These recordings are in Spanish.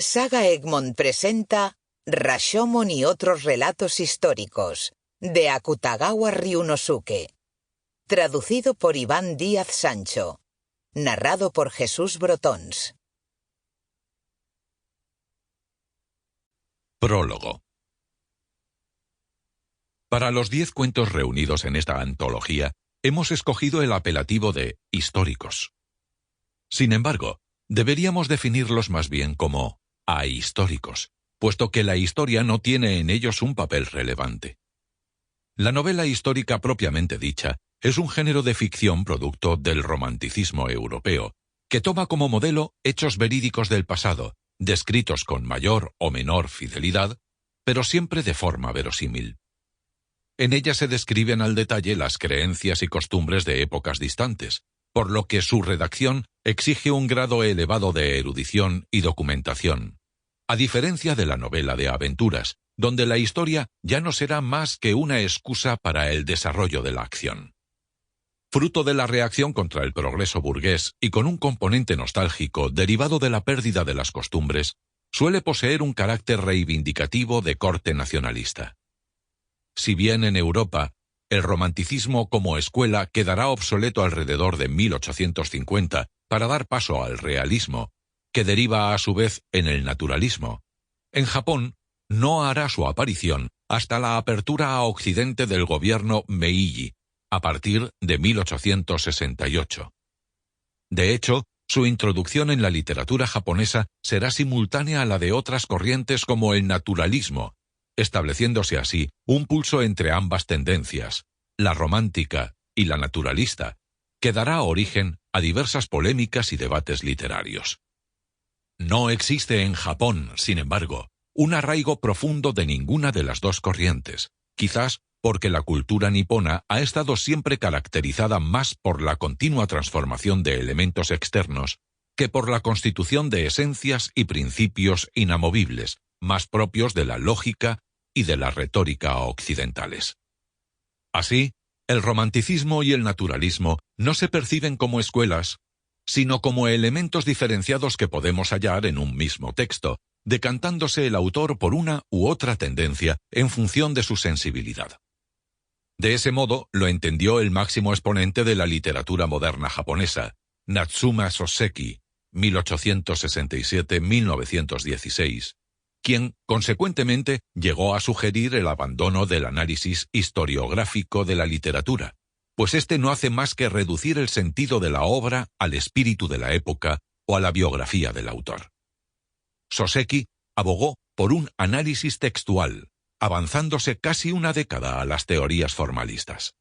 Saga Egmont presenta Rashomon y otros relatos históricos, de Akutagawa Ryunosuke. Traducido por Iván Díaz Sancho. Narrado por Jesús Brotons. Prólogo. Para los 10 cuentos reunidos en esta antología, hemos escogido el apelativo de históricos. Sin embargo, deberíamos definirlos más bien como ahistóricos, puesto que la historia no tiene en ellos un papel relevante. La novela histórica propiamente dicha es un género de ficción producto del romanticismo europeo, que toma como modelo hechos verídicos del pasado, descritos con mayor o menor fidelidad, pero siempre de forma verosímil. En ella se describen al detalle las creencias y costumbres de épocas distantes, por lo que su redacción exige un grado elevado de erudición y documentación, a diferencia de la novela de aventuras, donde la historia ya no será más que una excusa para el desarrollo de la acción. Fruto de la reacción contra el progreso burgués y con un componente nostálgico derivado de la pérdida de las costumbres, suele poseer un carácter reivindicativo de corte nacionalista. Si bien en Europa el romanticismo como escuela quedará obsoleto alrededor de 1850 para dar paso al realismo, que deriva a su vez en el naturalismo, en Japón no hará su aparición hasta la apertura a Occidente del gobierno Meiji, a partir de 1868. De hecho, su introducción en la literatura japonesa será simultánea a la de otras corrientes como el naturalismo, estableciéndose así un pulso entre ambas tendencias, la romántica y la naturalista, que dará origen a diversas polémicas y debates literarios. No existe en Japón, sin embargo, un arraigo profundo de ninguna de las dos corrientes, quizás porque la cultura nipona ha estado siempre caracterizada más por la continua transformación de elementos externos que por la constitución de esencias y principios inamovibles, más propios de la lógica y de la retórica occidentales. Así, el romanticismo y el naturalismo no se perciben como escuelas, sino como elementos diferenciados que podemos hallar en un mismo texto, decantándose el autor por una u otra tendencia en función de su sensibilidad. De ese modo lo entendió el máximo exponente de la literatura moderna japonesa, Natsume Soseki, 1867-1916, quien, consecuentemente, llegó a sugerir el abandono del análisis historiográfico de la literatura, pues este no hace más que reducir el sentido de la obra al espíritu de la época o a la biografía del autor. Soseki abogó por un análisis textual, avanzándose casi una década a las teorías formalistas.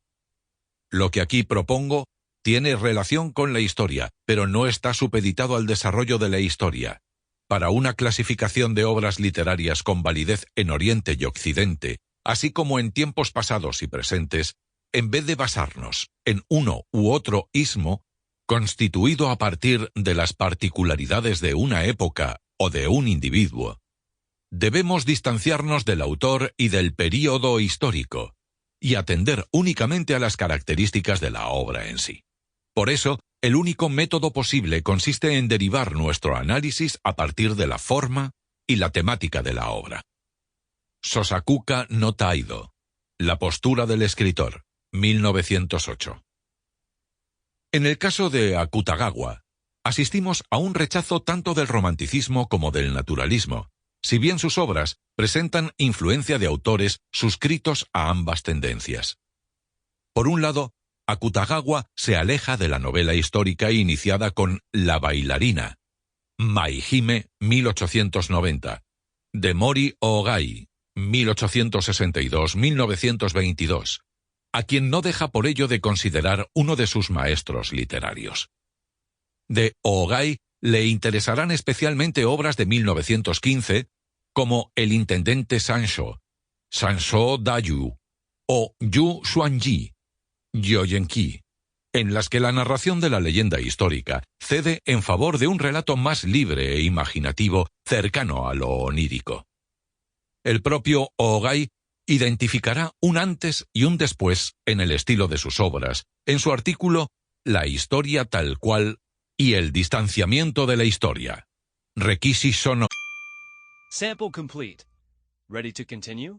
Lo que aquí propongo tiene relación con la historia, pero no está supeditado al desarrollo de la historia. Para una clasificación de obras literarias con validez en Oriente y Occidente, así como en tiempos pasados y presentes, en vez de basarnos en uno u otro ismo, constituido a partir de las particularidades de una época o de un individuo, debemos distanciarnos del autor y del período histórico, y atender únicamente a las características de la obra en sí. Por eso, el único método posible consiste en derivar nuestro análisis a partir de la forma y la temática de la obra. Sosakuka no Taido, La postura del escritor, 1908. En el caso de Akutagawa, asistimos a un rechazo tanto del romanticismo como del naturalismo, si bien sus obras presentan influencia de autores suscritos a ambas tendencias. Por un lado, Akutagawa se aleja de la novela histórica iniciada con La bailarina, Maihime, 1890, de Mori Ogai, 1862-1922, a quien no deja por ello de considerar uno de sus maestros literarios. De Ogai le interesarán especialmente obras de 1915, como El intendente Sanshō, Sanshō Dayu, o Yu Xuanji, Yoyenki, en las que la narración de la leyenda histórica cede en favor de un relato más libre e imaginativo cercano a lo onírico. El propio Ogai identificará un antes y un después en el estilo de sus obras, en su artículo La historia tal cual y el distanciamiento de la historia, Rekishi Sono. Sample complete. Ready to continue?